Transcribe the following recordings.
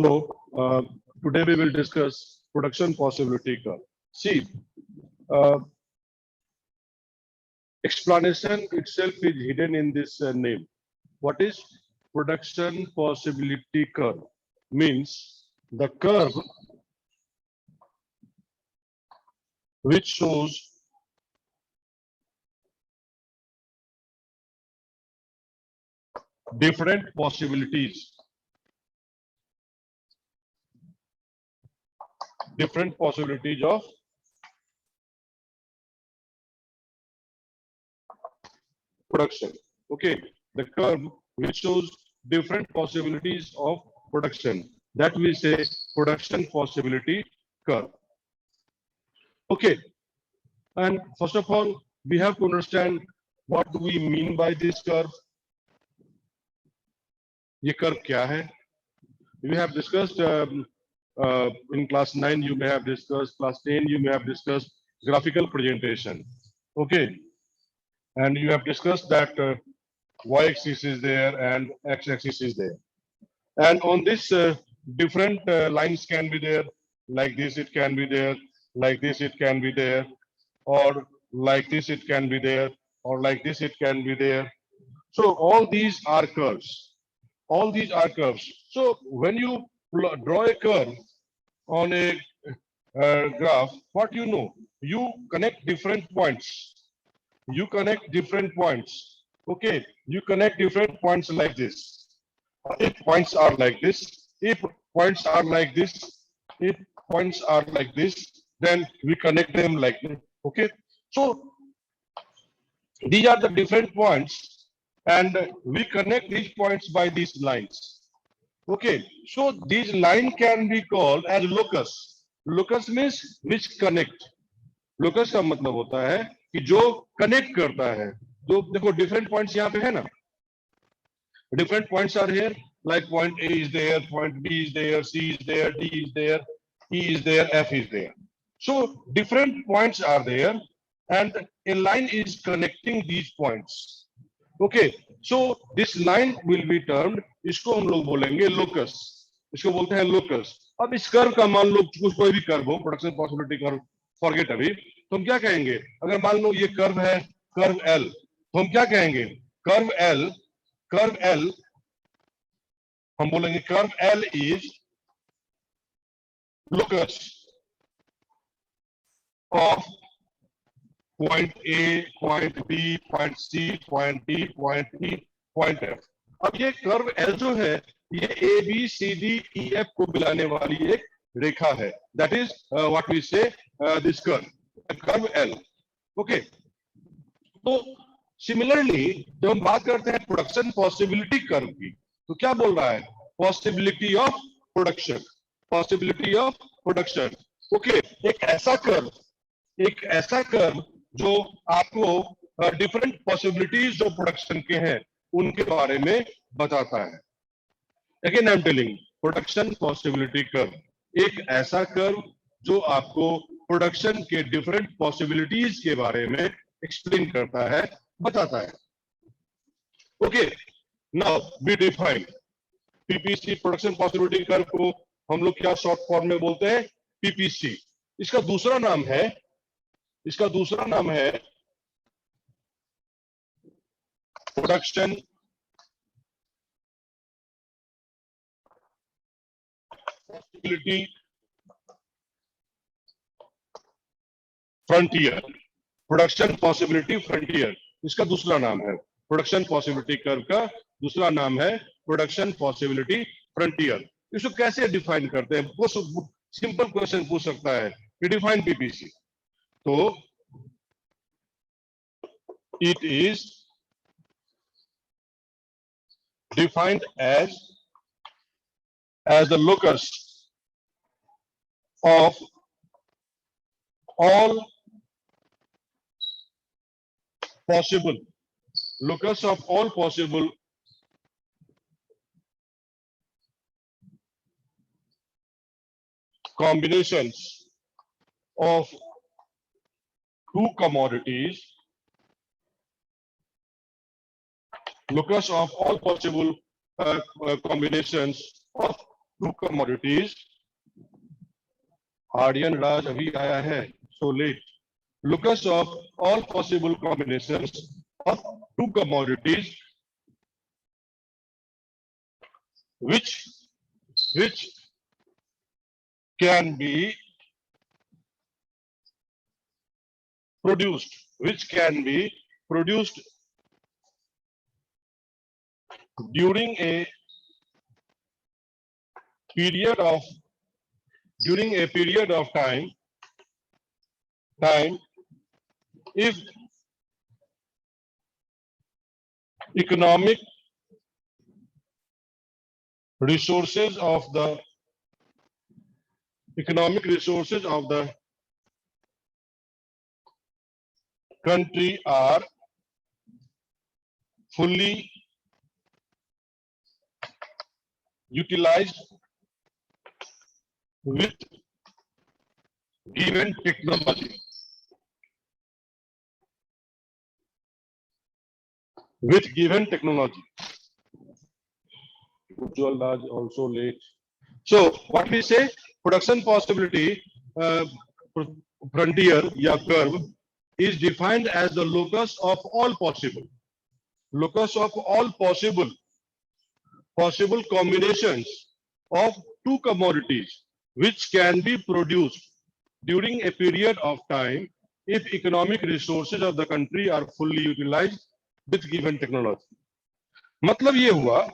So today we will discuss production possibility curve. See, uh, explanation itself is hidden in this name. What is production possibility curve? Means the curve which shows different possibilities of production. Okay, the curve which shows different possibilities of production, that we say production possibility curve. Okay, and first of all we have to understand what do we mean by this curve. ये curve क्या है? We have discussed in class 9, you may have discussed, class 10 you may have discussed graphical presentation. Okay, and you have discussed that y-axis is there and x-axis is there, and on this different lines can be there, like this it can be there, like this it can be there, or like this it can be there, or like this it can be there. So all these are curves. All these are curves. So when you draw a curve on a graph, what you know? You connect different points. You connect different points. Okay, you connect different points like this. If points are like this, if points are like this, if points are like this, then we connect them like this. Okay, so these are the different points, and we connect these points by these lines. Okay, so these line can be called as locus. Locus means which connect. Locus का मतलब होता है कि जो connect करता है. जो देखो different points यहाँ पे है ना. Different points are here, like point A is there, point B is there, C is there, D is there, E is there, F is there. So different points are there, and a line is connecting these points. Okay, so this line will be termed, इसको हम लोग बोलेंगे locus. इसको बोलते हैं locus. अब इस curve का मान लो कोई भी कर्व हो, प्रोडक्शन पॉसिबिलिटी कर्व, फॉरगेट अभी, तो हम क्या कहेंगे? अगर मान लो ये कर्व है, कर्व L, तो हम क्या कहेंगे? कर्व L, हम बोलेंगे curve L is locus of point A, point B, point C, point D, point E, point F. अब ये कर्व L जो है, ये A, B, C, D, E, F को मिलाने वाली एक रेखा है. That is what we say this curve L. Okay. तो सिमिलरली जब हम बात करते हैं प्रोडक्शन पॉसिबिलिटी कर्व की, तो क्या बोल रहा है? Possibility of production, possibility of production. Okay, एक ऐसा कर्व जो आपको डिफरेंट पॉसिबिलिटीज जो प्रोडक्शन के हैं उनके बारे में बताता है. Again I am telling, production possibility curve, एक ऐसा कर्व जो आपको प्रोडक्शन के डिफरेंट पॉसिबिलिटीज के बारे में एक्सप्लेन करता है, बताता है. Okay, now we define PPC. Production possibility curve को हम लोग क्या शॉर्ट फॉर्म में बोलते हैं? पीपीसी. इसका दूसरा नाम है production possibility frontier. Production possibility frontier इसका दूसरा नाम है. प्रोडक्शन पॉसिबिलिटी कर्व का दूसरा नाम है प्रोडक्शन पॉसिबिलिटी फ्रंटियर. इसको कैसे डिफाइन करते हैं? वो सिंपल क्वेश्चन पूछ सकता है कि डिफाइन पीपीसी. तो it is defined as the locus of all possible combinations of two commodities, locus of all possible combinations of two commodities, Aryan Raj अभी आया है, so let, locus of all possible combinations of two commodities which can be produced during a period of time if economic resources of the country are fully utilized with given technology. Ujjwal Raj also late. So what we say, production possibility frontier या curve is defined as the locus of all possible combinations of two commodities which can be produced during a period of time if economic resources of the country are fully utilized with given technology. मतलब ये हुआ,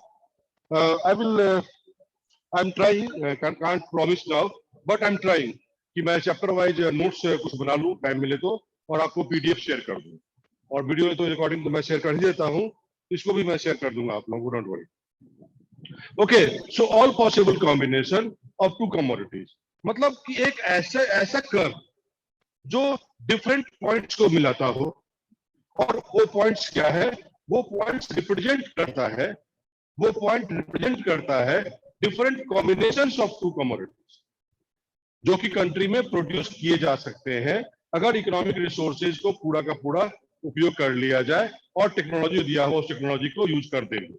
I'm trying, can't promise now, but I'm trying कि मैं chapter wise notes कुछ बना लूं, time मिले तो, और आपको पीडीएफ शेयर कर दूं, और वीडियो तो रिकॉर्डिंग तो मैं शेयर कर ही देता हूं, इसको भी मैं शेयर कर दूंगा आप लोगों को, don't worry. Okay, so all possible combination of to commodities, मतलब कि एक ऐसा कर्व जो डिफरेंट पॉइंट्स को मिलाता हो, और वो पॉइंट्स क्या है, वो पॉइंट्स रिप्रेजेंट करता है different combinations of to commodities जो कि कंट्री में प्रोड्यूस किए जा सकते हैं अगर इकोनॉमिक रिसोर्सेज को पूरा का पूरा उपयोग कर लिया जाए और टेक्नोलॉजी दिया हो उस टेक्नोलॉजी को यूज कर देंगे.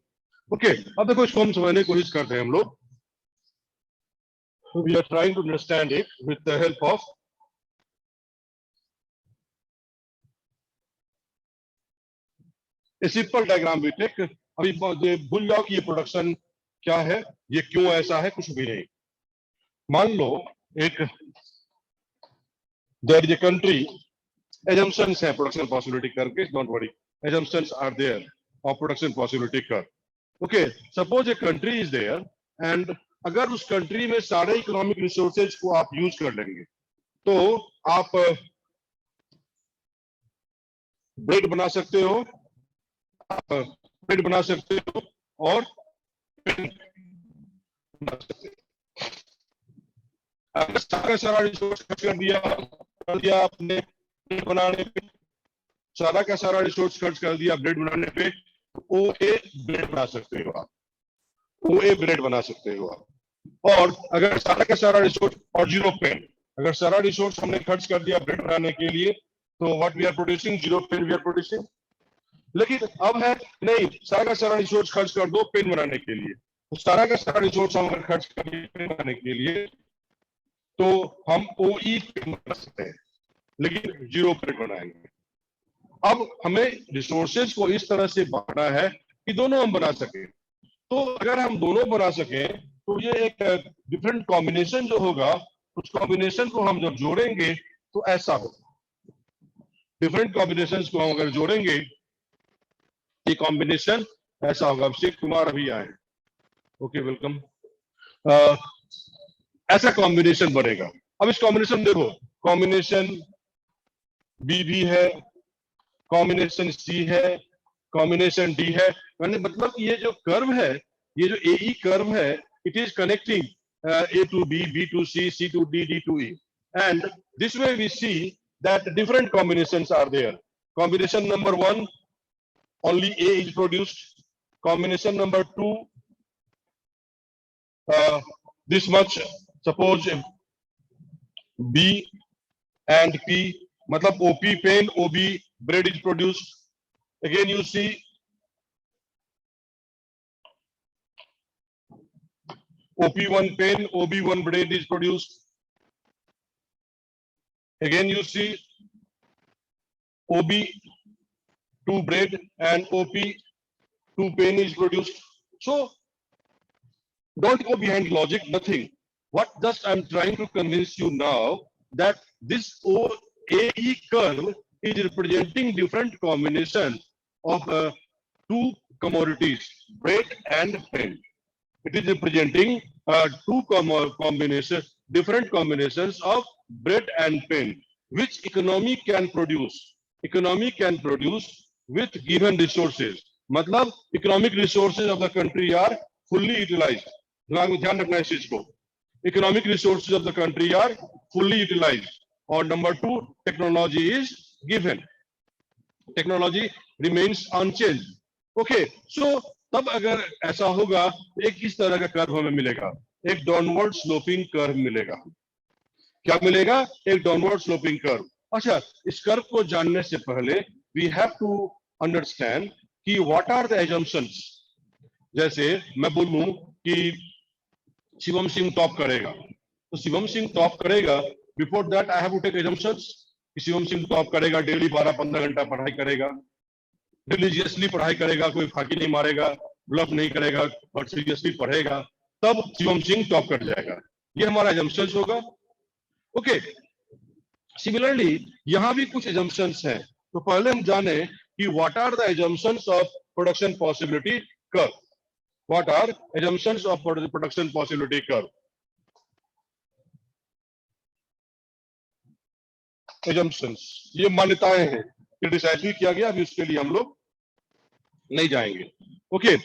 ओके, अब देखो इसको हम समझने की कोशिश करते हैं हम लोग. We are trying to understand it with the help of a simple diagram we take. अभी भूल जाओ कि ये प्रोडक्शन क्या है, ये क्यों ऐसा है, कुछ भी नहीं. मान लो एक there is a country, assumptions है प्रोडक्शन पॉसिबिलिटी करके, don't worry, assumptions are there of production possibility कर. Okay, suppose a country is there and अगर उस कंट्री में सारे इकोनॉमिक रिसोर्सेज को आप यूज कर लेंगे तो आप ब्रेड बना सकते हो, और अगर सारा रिसोर्स खर्च कर दिया आपने ब्रेड बनाने पे, सारा रिसोर्स खर्च कर दिया ब्रेड बनाने पे, OA ब्रेड बना सकते हो आप, और अगर सारा रिसोर्स और जीरो पेन, अगर सारा रिसोर्स हमने खर्च कर दिया ब्रेड बनाने के लिए तो what we are producing, zero pen we are producing. लेकिन अब है नहीं, सारा रिसोर्स खर्च कर दो पेन बनाने के लिए, तो सारा रिसोर्स हम अगर खर्च कर दिए पेन बनाने के लिए तो हम OE पेन बना सकते हैं, लेकिन जीरो पेन बनाएंगे. अब हमें रिसोर्सेज को इस तरह से बांटना है कि दोनों हम बना सके. तो अगर हम दोनों बना सके तो ये एक डिफरेंट कॉम्बिनेशन जो होगा, उस कॉम्बिनेशन को हम जब जोड़ेंगे तो ऐसा होगा. डिफरेंट कॉम्बिनेशंस को हम अगर जोड़ेंगे ये कॉम्बिनेशन ऐसा होगा. अभिषेक कुमार अभी आए, ओके वेलकम. ऐसा कॉम्बिनेशन बनेगा. अब इस कॉम्बिनेशन देखो, कॉम्बिनेशन बी भी है, कॉम्बिनेशन सी है, कॉम्बिनेशन डी है. मतलब ये जो कर्व है, ये जो AE कर्व है, it is connecting A to B, B to C, C to D, D to E, and this way we see that different combinations are there. Combination number 1, only A is produced. Combination number 2, this much, suppose B and P, मतलब OP pain, OB bread is produced. Again you see OP1 pen, OB1 blade is produced. Again, you see OB2 blade and OP2 pen is produced. So don't go behind logic, nothing. What just I'm trying to convince you now that this OAE curve is representing different combination of two commodities, bread and pen. It is representing different combinations of bread and pen, which economy can produce. Economy can produce with given resources. मतलब economic resources of the country are fully utilized. दिमाग में ध्यान रखना है इस चीज को. Economic resources of the country are fully utilized. Or number two, technology is given. Technology remains unchanged. Okay, so तब अगर ऐसा होगा तो एक किस तरह का कर्व हमें मिलेगा? एक डाउनवर्ड स्लोपिंग कर्व मिलेगा. क्या मिलेगा? एक डाउनवर्ड स्लोपिंग कर्व. अच्छा, इस कर्व को जानने से पहले वी हैव टू अंडरस्टैंड कि व्हाट आर द एजम्पशंस. जैसे मैं बोलूं कि शिवम सिंह टॉप करेगा, तो शिवम सिंह टॉप करेगा. Before that I have to take assumptions कि शिवम सिंह टॉप करेगा, डेली 12-15 घंटा पढ़ाई करेगा, रिलीजियसली पढ़ाई करेगा, कोई फाकी नहीं मारेगा, ब्लफ नहीं करेगा, और सीरियसली पढ़ेगा, तब शिवम सिंह टॉप कर जाएगा. ये हमारा एजम्पशंस होगा. ओके, सिमिलरली यहां भी कुछ एजम्पशंस हैं. तो पहले हम जाने कि what are the assumptions of production possibility curve. What are assumptions of production possibility curve. Assumptions, ये मान्यताएं हैं, क्रिटिसाइज भी किया गया, अभी उसके लिए हम लोग नहीं जाएंगे. ओके,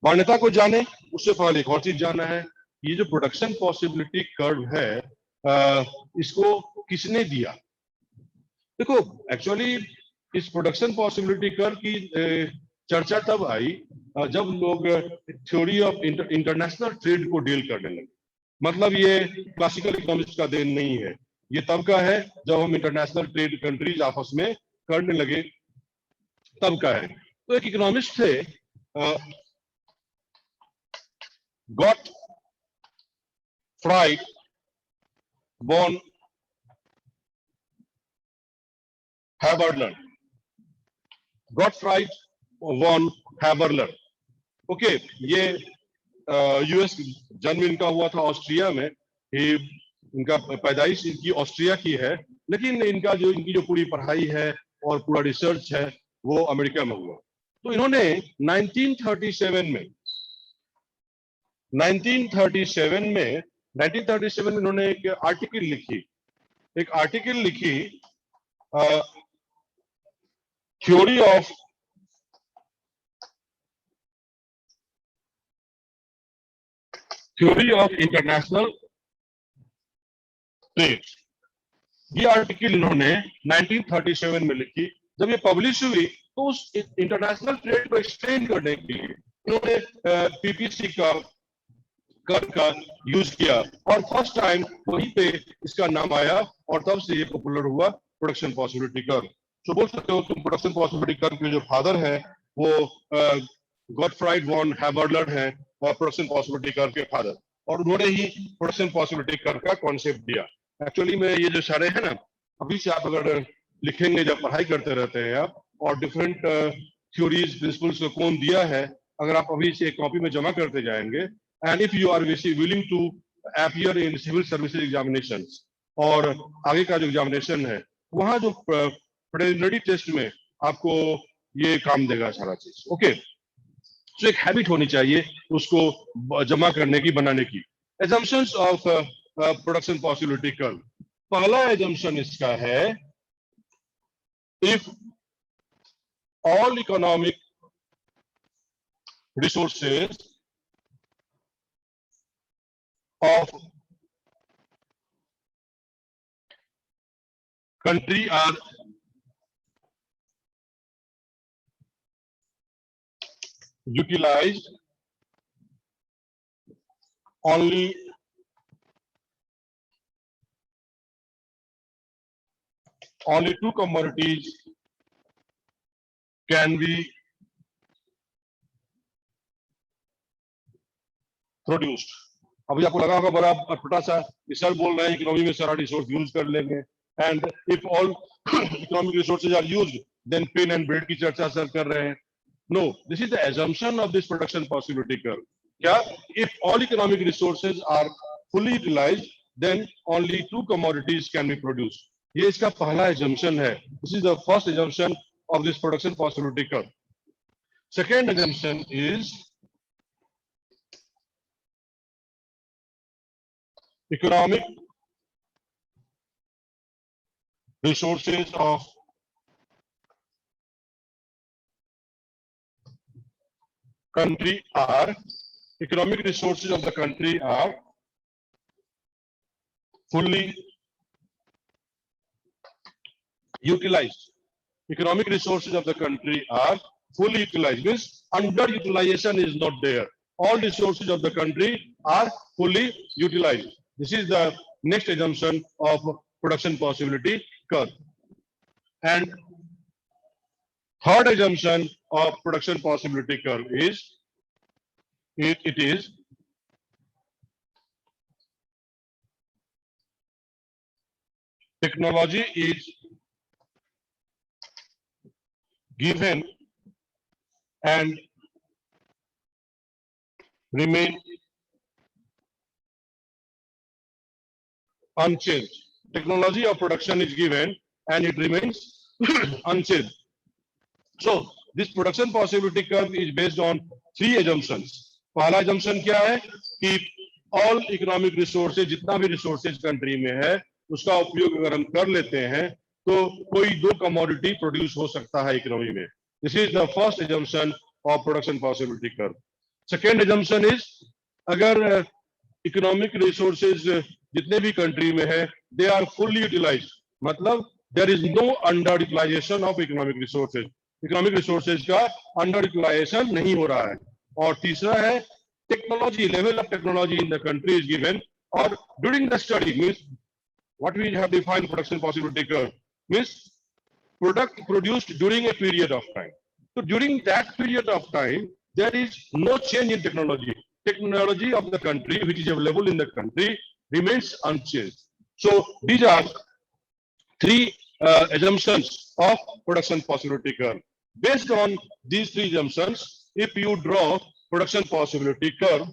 मान्यता को जाने उससे पहले एक और चीज जानना है. ये जो प्रोडक्शन पॉसिबिलिटी कर्व है, इसको किसने दिया? देखो, एक्चुअली इस प्रोडक्शन पॉसिबिलिटी कर्व की चर्चा तब आई जब लोग थ्योरी ऑफ इंटरनेशनल ट्रेड को डील करने लगे. मतलब ये क्लासिकल इकोनॉमिक्स का देन नहीं है, ये तब का है जब हम इंटरनेशनल ट्रेड कंट्रीज आपस में करने लगे, तब का है. तो एक इकोनॉमिस्ट थे, Gottfried von Haberler. Gottfried von Haberler. Okay, ये यूएस जन्म इनका हुआ था ऑस्ट्रिया में. इनका पैदाइश इनकी ऑस्ट्रिया की है, लेकिन इनकी जो पूरी पढ़ाई है और पूरा रिसर्च है वो अमेरिका में हुआ. तो इन्होंने 1937 में इन्होंने एक आर्टिकल लिखी, थ्योरी ऑफ इंटरनेशनल ट्रेड. ये आर्टिकल इन्होंने 1937 में लिखी. जब ये पब्लिश हुई तो उस इंटरनेशनल ट्रेड को एक्सप्लेन करने के लिए इन्होंने पीपीसी का यूज किया, और फर्स्ट टाइम वहीं पे इसका नाम आया, और तब से ये पॉपुलर हुआ प्रोडक्शन पॉसिबिलिटी कर्व. तो बोल सकते हो तुम प्रोडक्शन पॉसिबिलिटी कर्व के जो फादर है वो गॉटफ्राइड वॉन हैबरलर है, प्रोडक्शन पॉसिबिलिटी कर्व के फादर, और उन्होंने ही प्रोडक्शन पॉसिबिलिटी कर्व का कॉन्सेप्ट दिया. एक्चुअली में ये जो सारे हैं ना, अभी से आप अगर लिखेंगे, जब पढ़ाई करते रहते हैं आप, और डिफरेंट थ्योरीज प्रिंसिपल्स को कौन दिया है, अगर आप अभी से एक कॉपी में जमा करते जाएंगे, and if you are willing to appear in civil services examinations, और आगे का जो एग्जामिनेशन है वहां जो प्रिलिमिनरी टेस्ट में आपको ये काम देगा सारा चीज. ओके, तो एक हैबिट होनी चाहिए उसको जमा करने की, बनाने की. Assumptions of production possibility curve. पहला एजम्पशन इसका है, if all economic resources of country are utilized, only two commodities can be produced. अभी आपको लगा होगा बड़ा अटपटा सा, सर बोल रहे हैं इकोनॉमी में सारा रिसोर्स यूज कर लेंगे, and if all economic resources are used then pen and bread की चर्चा सर कर रहे हैं. No, this is the assumption of this production possibility curve. क्या? If all economic resources are fully utilized, then only two commodities can be produced. ये इसका पहला assumption है. This is the first assumption of this production possibility curve. Second assumption is economic resources of country are fully utilized. Economic resources of the country are fully utilized. Means underutilization is not there. All resources of the country are fully utilized. This is the next assumption of production possibility curve. And third assumption of production possibility curve is it is technology is given and remain unchanged. Technology of production is given and it remains unchanged. So this production possibility curve is based on three assumptions. पहला assumption क्या है कि all economic resources, जितना भी resources country में है उसका उपयोग अगर हम कर लेते हैं तो कोई दो commodity produce हो सकता है economy में. This is the first assumption of production possibility curve. Second assumption is अगर economic resources जितने भी country में है they are fully utilized, मतलब there is no underutilization of economic resources. Economic resources का underutilization नहीं हो रहा है. और तीसरा है technology, level of technology in the country is given, or during the study means what we have defined production possibility curve means product produced during a period of time. So during that period of time there is no change in technology. Technology of the country which is available in the country remains unchanged. So these are three assumptions of production possibility curve. Based on these three assumptions, if you draw production possibility curve,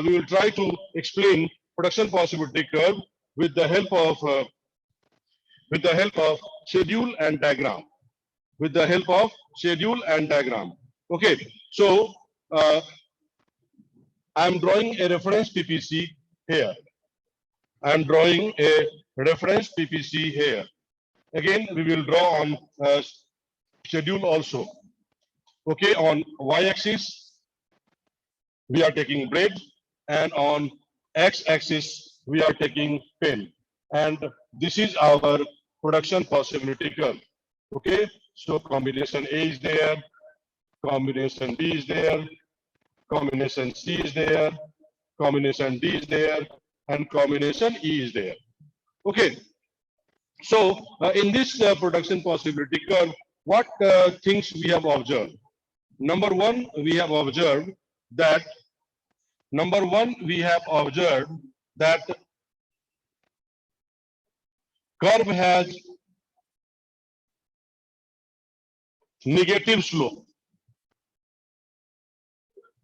we will try to explain production possibility curve with the help of schedule and diagram. With the help of schedule and diagram. Okay, so I am drawing a reference PPC here. I am drawing a reference PPC here. Again, we will draw on schedule also. Okay, on y-axis, we are taking bread, and on x-axis, we are taking pen. And this is our production possibility curve. Okay, so combination A is there, combination B is there, combination C is there, combination D is there, and combination E is there. Okay, so in this production possibility curve, what things we have observed? Number one, we have observed that curve has negative slope.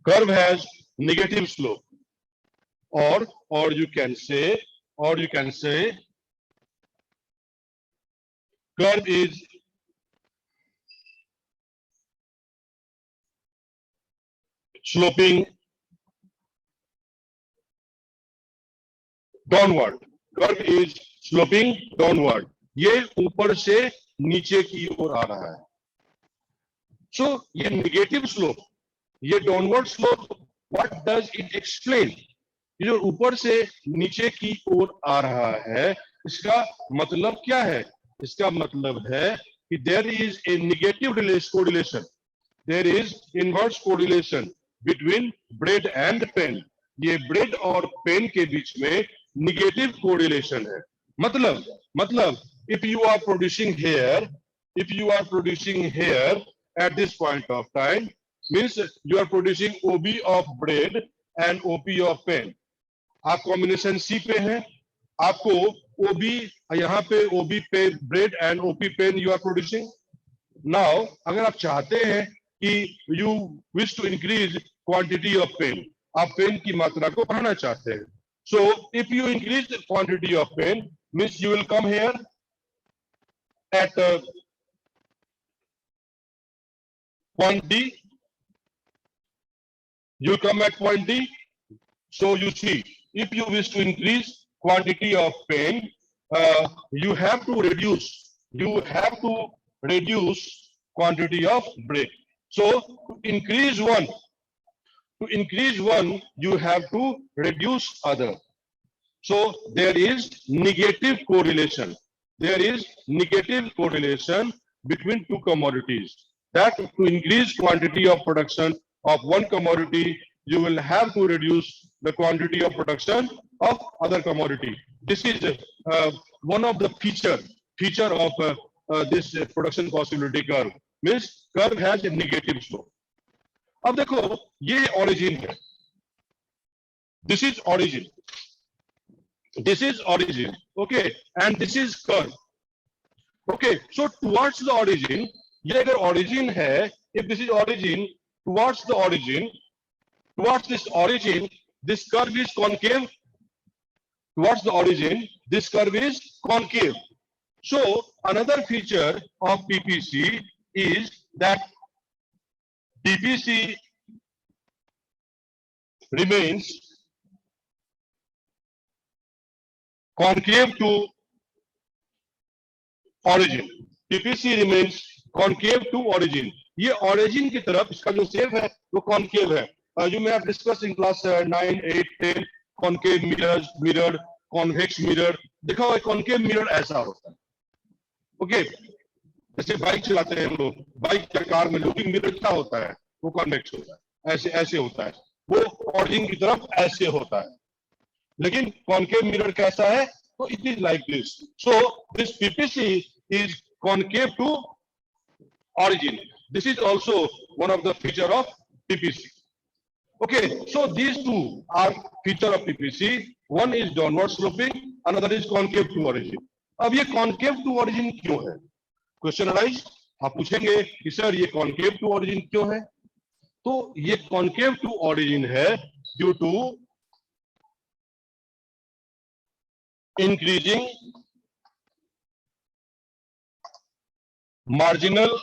Curve has negative slope, or you can say curve is sloping downward. Curve is sloping downward. ये ऊपर से नीचे की ओर आ रहा है. So ये negative slope, ये downward slope, what does it explain? ये जो ऊपर से नीचे की ओर आ रहा है, इसका मतलब क्या है? इसका मतलब है कि there is a negative correlation. There is inverse correlation between bread and pen. ये bread और pen के बीच में negative correlation है. मतलब if you are producing here at this point of time, means you are producing OB of bread and OP of pen. आप combination C पे हैं, आपको ओबी यहाँ पे ओबी पे bread and OP pen you are producing. Now अगर आप चाहते हैं कि you wish to increase quantity of pen, आप पेन की मात्रा को बढ़ाना चाहते हैं, so if you increase quantity of pen means you will come here at point D, you come at point D. So you see, if you wish to increase quantity of pain, you have to reduce quantity of break. So to increase one, you have to reduce other. So there is negative correlation. There is negative correlation between two commodities. That to increase quantity of production of one commodity, you will have to reduce the quantity of production of other commodity. This is one of the feature of this production possibility curve. Means curve has a negative slope. अब देखो ये origin है. This is origin. This is origin, okay, and this is curve, okay. So towards the origin, ये अगर origin है, if this is origin, towards the origin, towards this origin, this curve is concave. Towards the origin, this curve is concave. So another feature of PPC is that PPC remains concave to origin. PPC remains concave to origin. ये origin की तरफ इसका जो shape है वो concave है. You may have discussed in class 9, 8, 10 concave mirrors, mirror, convex mirror. देखा होगा concave mirror ऐसा होता है. Okay, जैसे बाइक चलाते हैं हम लोग, बाइक या कार में लुकिंग मिरर क्या होता है, वो कॉन्वेक्स होता है, ऐसे ऐसे होता है, वो ऑरिजिन की तरफ ऐसे होता है. लेकिन कॉन्केव मिरर कैसा है, तो it is like this. So this PPC is concave to origin. This is also one of the feature of PPC. Okay, so these two are feature of PPC. One is downward sloping, another is concave to origin. अब ये concave to origin क्यों है? Question arise. आप पूछेंगे कि sir ये concave to origin क्यों है? तो ये concave to origin है due to increasing marginal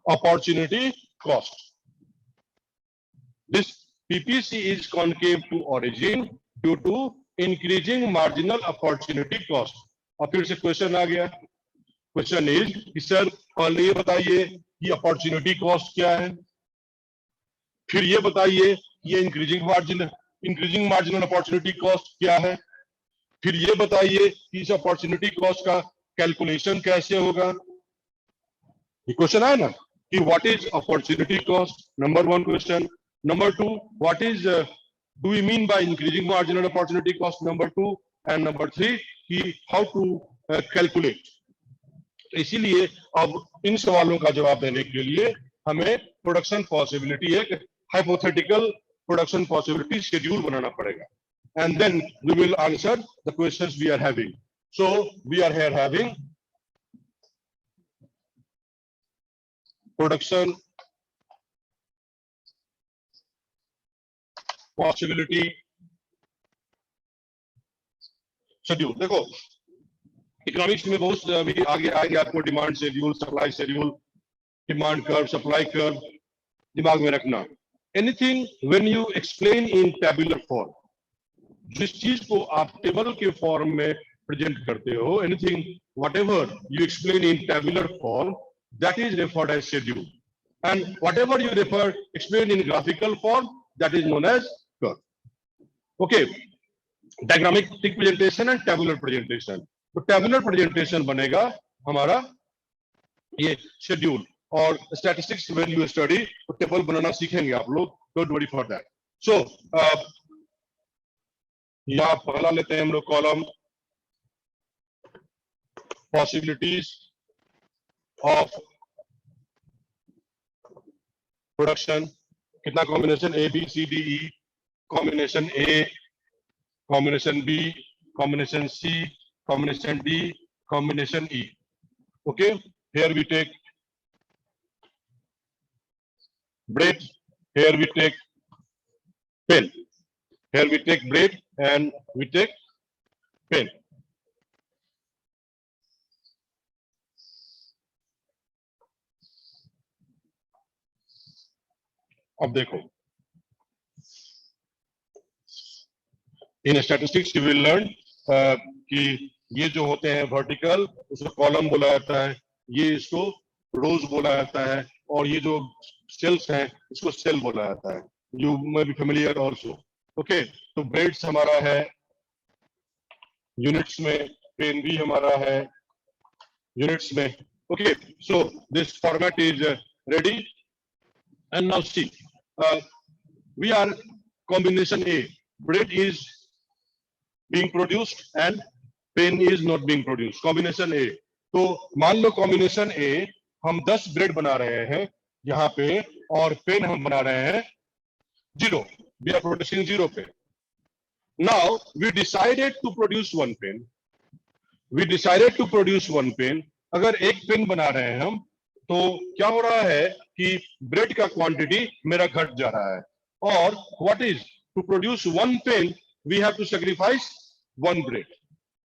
opportunity cost. This PPC is concave to origin due to increasing marginal opportunity cost. और फिर से क्वेश्चन आ गया. क्वेश्चन इज कि सर पहले ये बताइए कि अपॉर्चुनिटी कॉस्ट क्या है, फिर ये बताइए ये इंक्रीजिंग मार्जिनल अपॉर्चुनिटी कॉस्ट क्या है, फिर ये बताइए कि इस अपॉर्चुनिटी कॉस्ट का कैलकुलेशन कैसे होगा. ये क्वेश्चन है ना कि what is opportunity cost, number one question. Number two, what is do we mean by increasing marginal opportunity cost, number two. And number three कि हाउ टू कैलकुलेट. इसीलिए अब इन सवालों का जवाब देने के लिए हमें प्रोडक्शन पॉसिबिलिटी, एक हाइपोथेटिकल प्रोडक्शन पॉसिबिलिटी शेड्यूल बनाना पड़ेगा. And then we will answer the questions we are having. So we are here having production possibility schedule. देखो इकोनॉमिक्स में बहुत अभी आगे आएंगे, आपको demand schedule, supply schedule, demand curve, supply curve दिमाग में रखना. Anything when you explain in tabular form, जिस चीज को आप टेबल के फॉर्म में प्रेजेंट करते हो, anything whatever you explain in tabular form, that is referred as schedule. And whatever you refer explain in graphical form, that is known as curve. Okay, diagrammatic presentation and tabular presentation. तो tabular presentation बनेगा हमारा ये schedule. और statistics when you study तो table बनाना सीखेंगे आप लोग, don't worry for that. So यहाँ पहला लेते हैं हम लोग कॉलम पॉसिबिलिटीज ऑफ प्रोडक्शन कितना combination A B C D E, combination A, combination B, combination C, combination D, combination E. Okay, here we take bread, here we take pen, here we take bread and we take pen. अब देखो, इन statistics you will learn कि ये जो होते हैं vertical, उसको column बोला जाता है, ये इसको रोज बोला जाता है, और ये जो सेल्स हैं इसको सेल बोला जाता है. You may be familiar also. Okay, तो ब्रेड्स हमारा है यूनिट्स में, पेन भी हमारा है यूनिट्स में. Okay, so this format is ready. And now see, we are combination A. Bread is being produced and pen is not being produced. Combination A. तो मान लो combination A हम 10 ब्रेड बना रहे हैं यहाँ पे, और पेन हम बना रहे हैं 0. We are producing 0 pen. Now we decided to produce 1 pen. We decided to produce 1 pen. अगर एक पेन बना रहे हैं हम, तो क्या हो रहा है कि ब्रेड का क्वांटिटी मेरा घट जा रहा है. और what is to produce 1 pen we have to sacrifice 1 bread.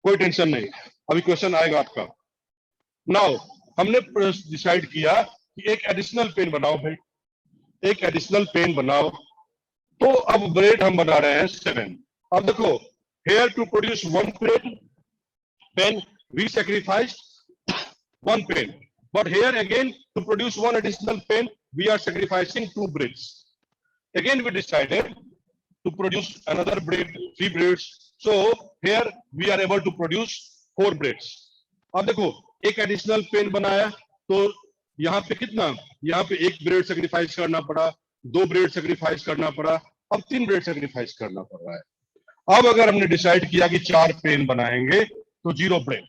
कोई टेंशन नहीं, अभी क्वेश्चन आएगा आपका. नाउ हमने डिसाइड किया कि एक एडिशनल पेन बनाओ भाई, एक एडिशनल पेन बनाओ. तो अब ब्रेड हम बना रहे हैं 7. अब देखो, here to produce 1 bread pen we sacrifice 1 pen. But here again, to produce 1 additional pen, we are sacrificing 2 breads. Again, we decided to produce another bread, 3 breads. So here we are able to produce 4 breads. अब देखो, एक additional pen बनाया, तो यहाँ पे कितना, यहाँ पे 1 ब्रेड सेक्रीफाइस करना पड़ा, 2 ब्रेड सेक्रीफाइस करना पड़ा, अब 3 ब्रेड सेक्रीफाइस करना पड़ रहा है. अब अगर हमने डिसाइड किया कि 4 पेन बनाएंगे, तो 0 ब्रेड,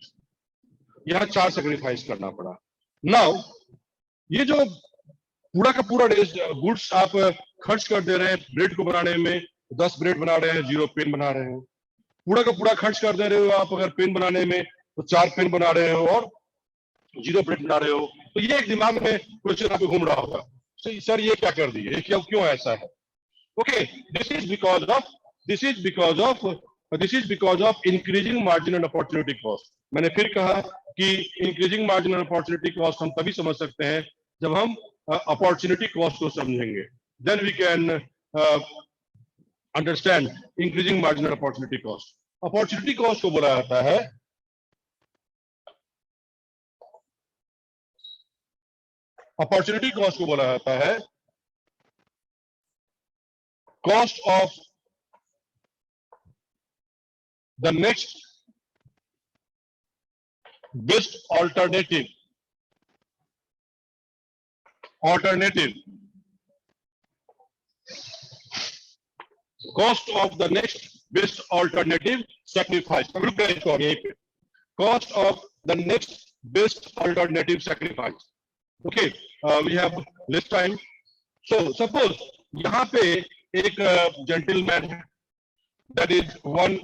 यहाँ 4 सेक्रीफाइस करना पड़ा. नाउ ये जो पूरा का पूरा गुड्स आप खर्च कर दे रहे हैं ब्रेड को बनाने में, 10 ब्रेड बना रहे हैं, 0 पेन बना रहे हैं. पूरा का पूरा खर्च कर दे रहे हो आप अगर पेन बनाने में, तो 4 पेन बना रहे हो और 0 ब्रेड बना रहे हो. तो ये एक दिमाग में क्वेश्चन आपको घूम रहा होगा, सर ये क्या कर दिए, क्यों ऐसा है. Okay, this is because of increasing margin and opportunity cost. मैंने फिर कहा कि increasing margin and opportunity cost हम तभी समझ सकते हैं जब हम अपॉर्चुनिटी कॉस्ट को समझेंगे. Then we can understand increasing margin and opportunity cost. Opportunity cost को बोला जाता है cost of the next best alternative cost of the next best alternative sacrifice. Cost of the next best alternative sacrifice. Okay, we have less time. So suppose यहाँ पे एक gentleman है, that is one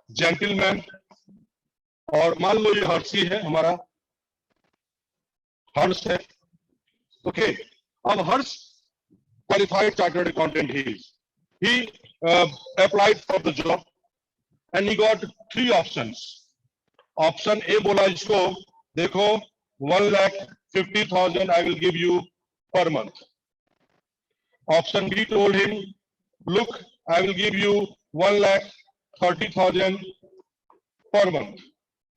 gentleman, और मान लो ये हर्षी है, हमारा हर्ष है. ओके, अब Harsh qualified chartered accountant he applied for the job and he got 3 options. Option A बोला इसको, देखो 1,50,000 I will give you per month. Option B told him, look, I will give you 1,30,000 per month.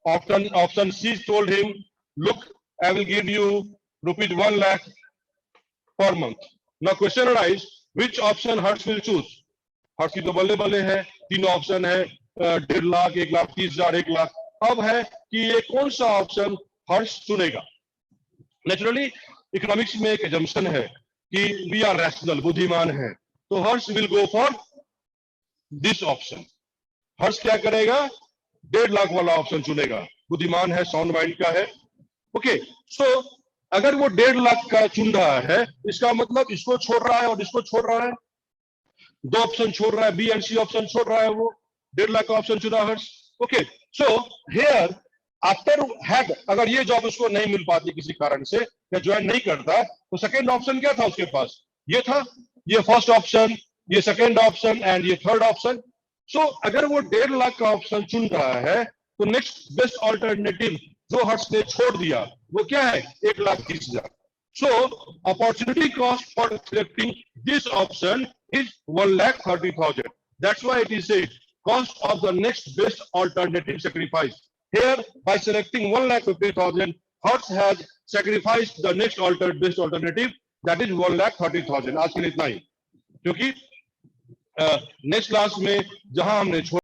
Option C told him, look, I will give you rupees 1 lakh per month. Now question arises, which option Harsh will choose? Harsh की तो बल्ले बल्ले है, 3 option है, 1.5 लाख, 1,30,000, 1 लाख. अब है कि ये कौन सा ऑप्शन हर्ष चुनेगा. नेचुरली इकोनॉमिक्स में एक एजम्पशन है कि वी आर रैशनल, बुद्धिमान है, तो Harsh will go for this option. Harsh क्या करेगा, 1.5 लाख वाला ऑप्शन चुनेगा, बुद्धिमान है, साउंड माइंड का है. ओके, सो अगर वो 1.5 लाख का चुन रहा है, इसका मतलब इसको छोड़ रहा है और इसको छोड़ रहा है, 2 ऑप्शन छोड़ रहा है, बी एंड सी ऑप्शन छोड़ रहा है, वो 1.5 लाख का ऑप्शन चुना Harsh. Okay, so here after had, अगर ये जॉब उसको नहीं मिल पाती किसी कारण से या ज्वाइन नहीं करता, तो सेकेंड ऑप्शन क्या था उसके पास? ये था, ये फर्स्ट ऑप्शन, ये सेकेंड ऑप्शन एंड ये थर्ड ऑप्शन. सो अगर वो 1.5 लाख का ऑप्शन चुन रहा है, तो नेक्स्ट बेस्ट ऑल्टरनेटिव जो हर्ष ने छोड़ दिया वो क्या है? 1,20,000. So opportunity cost for selecting this option is 1,30,000. That's why it is said cost of the next best alternative sacrifice. Here, by selecting 1,50,000, Hertz has sacrificed the next best alternative, that is 1,30,000. आज के लिए इतना ही, क्योंकि next class में जहां हमने